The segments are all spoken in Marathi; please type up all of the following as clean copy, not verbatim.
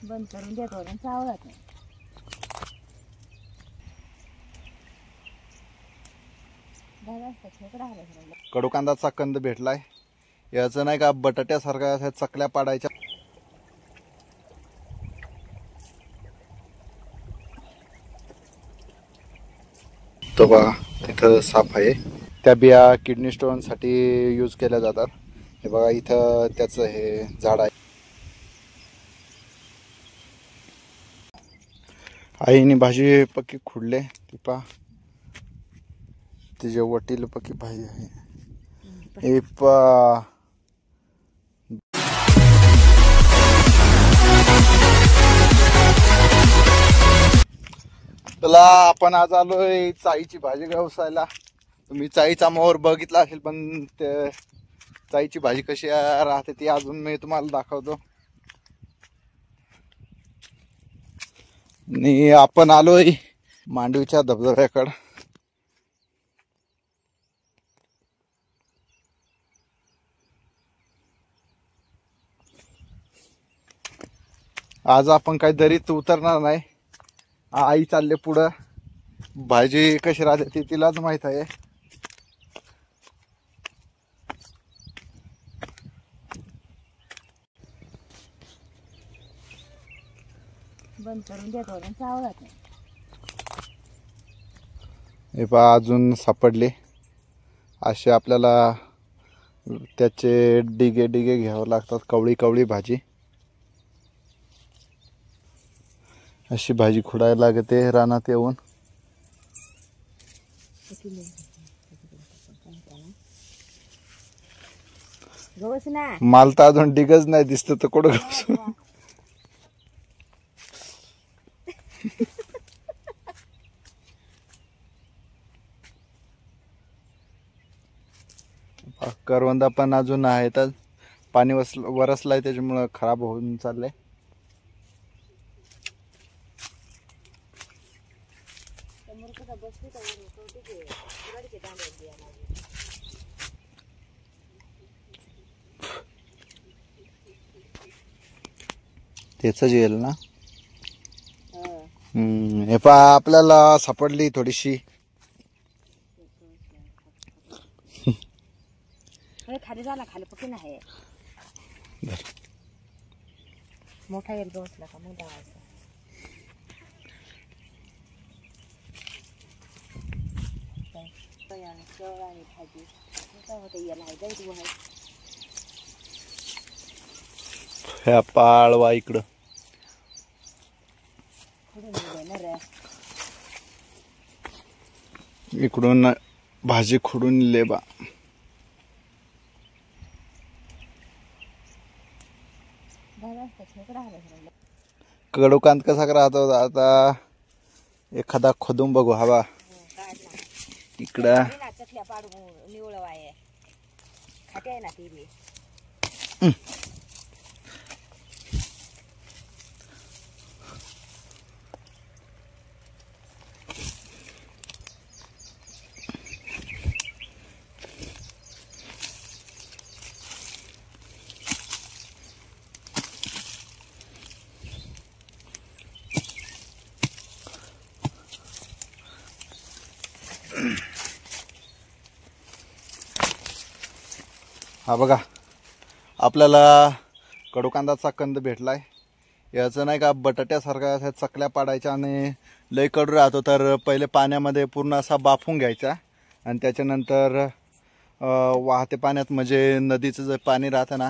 बंद करून देतो आणि चावलात कडूकांदाचा कंद भेटलाय. याचं नाही का बटाट्यासारखा चकल्या पाडायच्या. तो बघा तिथं साप आहे. त्या बिया किडनी स्टोन साठी यूज केल्या जातात. हे बघा इथं त्याचं हे झाड आहे. आईने भाजी पक्की खुडले ती पा तिच्या वटील पक्की भाजी आहे. हे पा तुला आपण आज आलोय चाईची भाजी व्यवसायाला. तुम्ही चाईचा मोहर बघितला असेल, पण ते चाईची भाजी कशी राहते ती अजून मी तुम्हाला दाखवतो. आणि आपण आलोय मांडवीच्या धबधब्याकडे. आज आपण काही दरीत उतरणार नाही. आई चालले पुढं. भाजी कशी राहते ती तिलाच माहित आहे. बंद करून देतो आणि चावलात हे पहा अजून सापडले. असे आपल्याला त्याचे डिगे डिगे घ्यावं लागतात. कवळी कवळी भाजी. अशी भाजी खुडायला लागते रानात येऊन. माल तर अजून डिगच नाही दिसत तर कुठं गवस. करवंदा पण अजून आहेतच. पाणी वरसलाय त्याच्यामुळं खराब होऊन चाललंय. तेच येईल ना. हे पहा आपल्याला सापडली थोडीशी. खाली झाला खाली पक्की नाही मोठा एक बसला का मग दावायचा. ह्या पाळवा इकडं इकडून भाजी खुडून लेबा. कडूकांत कसा राहतो आता एखादा खोदून बघू. हवा इकडं हा बघा आपल्याला कडूकांदाचा कंद भेटलाय. याचं नाही का बटाट्यासारखा चकल्या पाडायच्या आणि लय कडू राहतो. तर पहिले पाण्यामध्ये पूर्ण असा बाफून घ्यायचा आणि त्याच्यानंतर वाहते पाण्यात म्हणजे नदीचं जे पाणी राहतं ना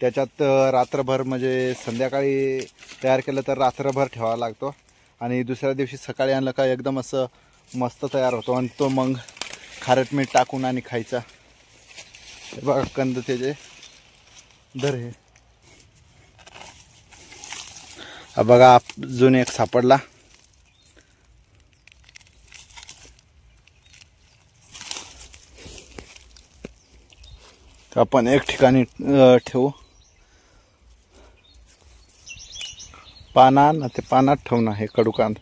त्याच्यात रात्रभर म्हणजे संध्याकाळी तयार केलं तर रात्रभर ठेवावा लागतो. आणि दुसऱ्या दिवशी सकाळी आणलं का एकदम असं मस्त तयार होतो. आणि तो मग खारट मीठ टाकून आणि खायचा. बघा कंद त्याचे धर हे. बघा अजून एक सापडला. आपण एक ठिकाणी ठेवू. पाना ना ते पानात ठेवणं हे कडूकांद.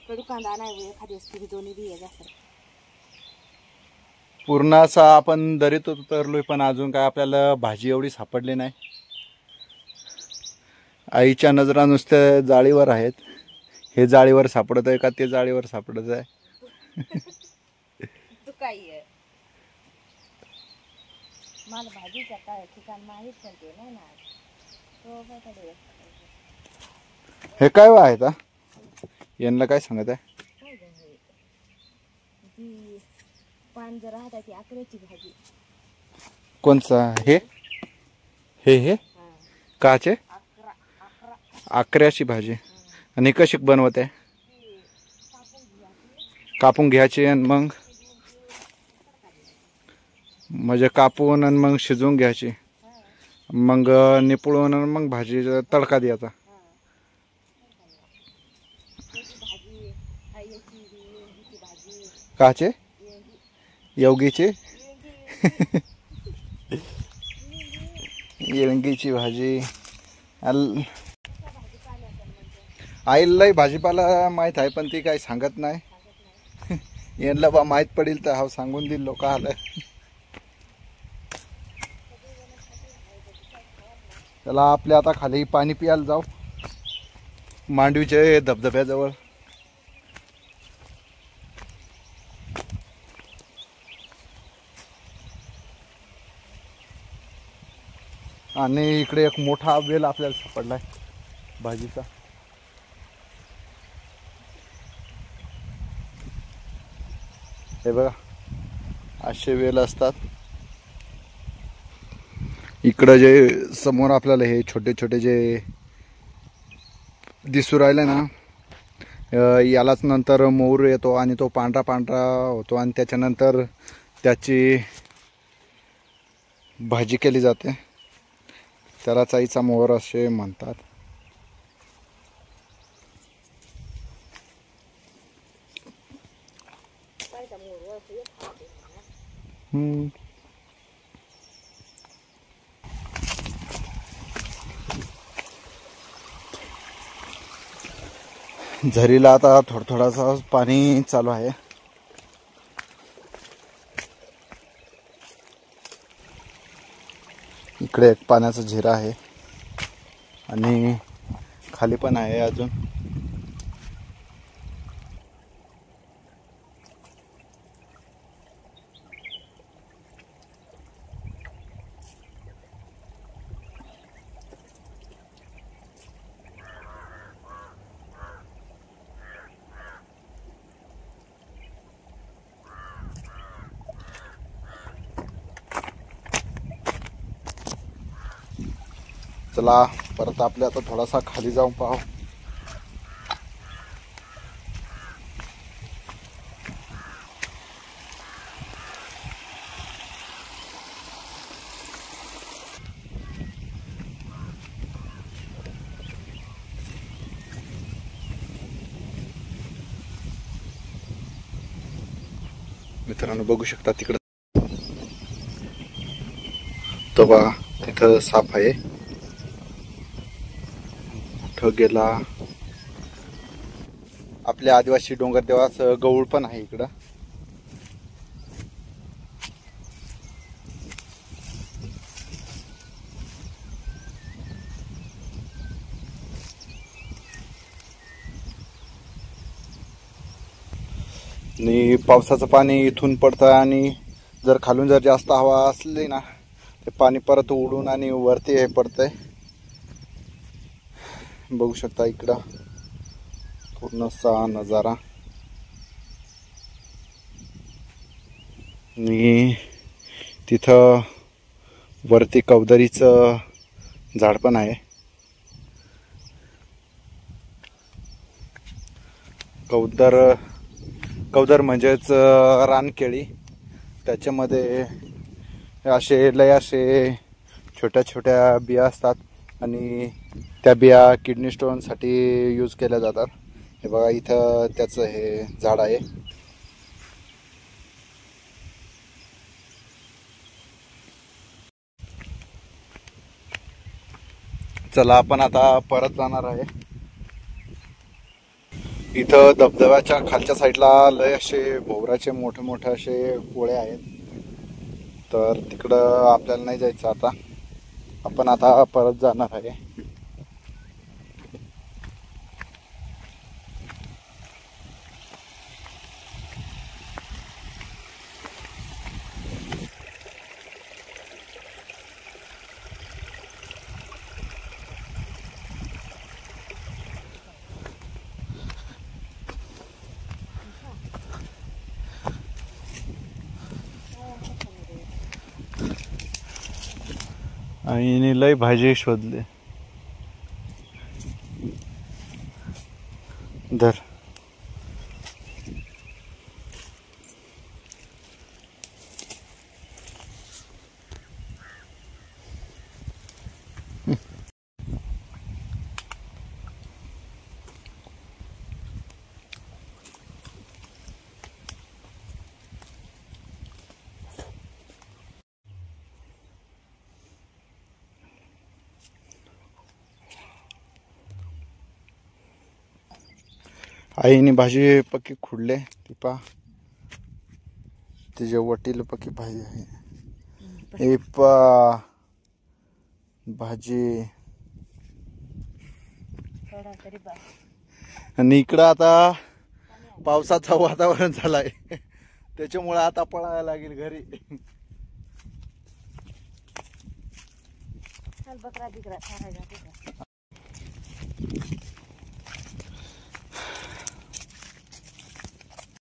कडूकांदा नाही एखादी दोन्ही बी आहे. पूर्ण असा आपण दरीत उतरलोय पण अजून काय आपल्याला भाजी एवढी सापडली नाही. आईच्या नजरा नुसत्या जाळीवर आहेत. हे जाळीवर सापडत आहे का ते जाळीवर सापडत आहे? तू काय आहे मला भाजीचा काय ठिकाण माहित नव्हते नाही ना. तो काय हे काय आहेत? यांना काय सांगत आहे? काय गं ती पान जर राहत ती आकड्याची भाजी. कोणचा हे हे हे काचे? आकऱ्याची भाजी. आणि कशी बनवत आहे? कापून घ्यायची आणि मग म्हणजे कापून आणि मग शिजवून घ्यायची, मग निपुळून आणि मग भाजी तडका द्यायचा. काचे? येवगीची? येळंगीची भाजी. आईलाही भाजीपाला माहीत आहे पण ती काही सांगत नाही. यांना बा माहीत पडेल तर हा सांगून देईल लोक आलं. त्याला आपल्या आता खाली पाणी पियाला जाऊ मांडवीचे धबधब्याजवळ. आणि इकडे एक मोठा वेल आपल्याला सापडलाय भाजीचा. हे बघा असे वेल असतात. इकडं जे समोर आपल्याला हे छोटे छोटे जे दिसू राहिले ना, यालाच नंतर मोर येतो आणि तो पांढरा पांढरा होतो आणि त्याच्यानंतर त्याची भाजी केली जाते. त्याला चाईचा मोहर असे म्हणतात. झरीला आता थोडासा पाणी चालू आहे. इकडे एक पाण्याचा झरा आहे आणि खाली पण आहे अजून. चला परत आपल्या आता थोडासा खाली जाऊन पाहू. मित्रांनो बघू शकता तिकडं तो बघा तिथं साप आहे. गेला. आपल्या आदिवासी डोंगर देवाचं गौळ पण आहे इकडं. आणि पावसाचं पाणी इथून पडतं आणि जर खालून जर जास्त हवा असली ना ते पाणी परत उडून आणि वरती हे पडतंय. बघू शकता इकडं पूर्णसा नजारा. आणि तिथं वरती कवदरीचं झाड पण आहे. कवदर म्हणजेच रानकेळी. त्याच्यामध्ये असे छोट्या छोट्या बिया असतात आणि त्या बिया किडनी स्टोनसाठी यूज केल्या जातात. हे बघा इथं त्याचं हे झाड आहे. चला आपण आता परत जाणार आहे. इथं धबधब्याच्या खालच्या साईडला लय असे भोवराचे मोठे मोठे असे पोळे आहेत. तर तिकडं आपल्याला नाही जायचं आता. आपण आता परत जाणार आहे. आईने लय भाजी शोधले. धर. आईने भाजी पक्की खुडले ती पा तिच्या वटील पक्की भाजी आहे. हे पा भाजी. आणि इकडं आता पावसाचं वातावरण झालंय त्याच्यामुळे आता पळायला लागेल घरी. चल बकरा बिकरा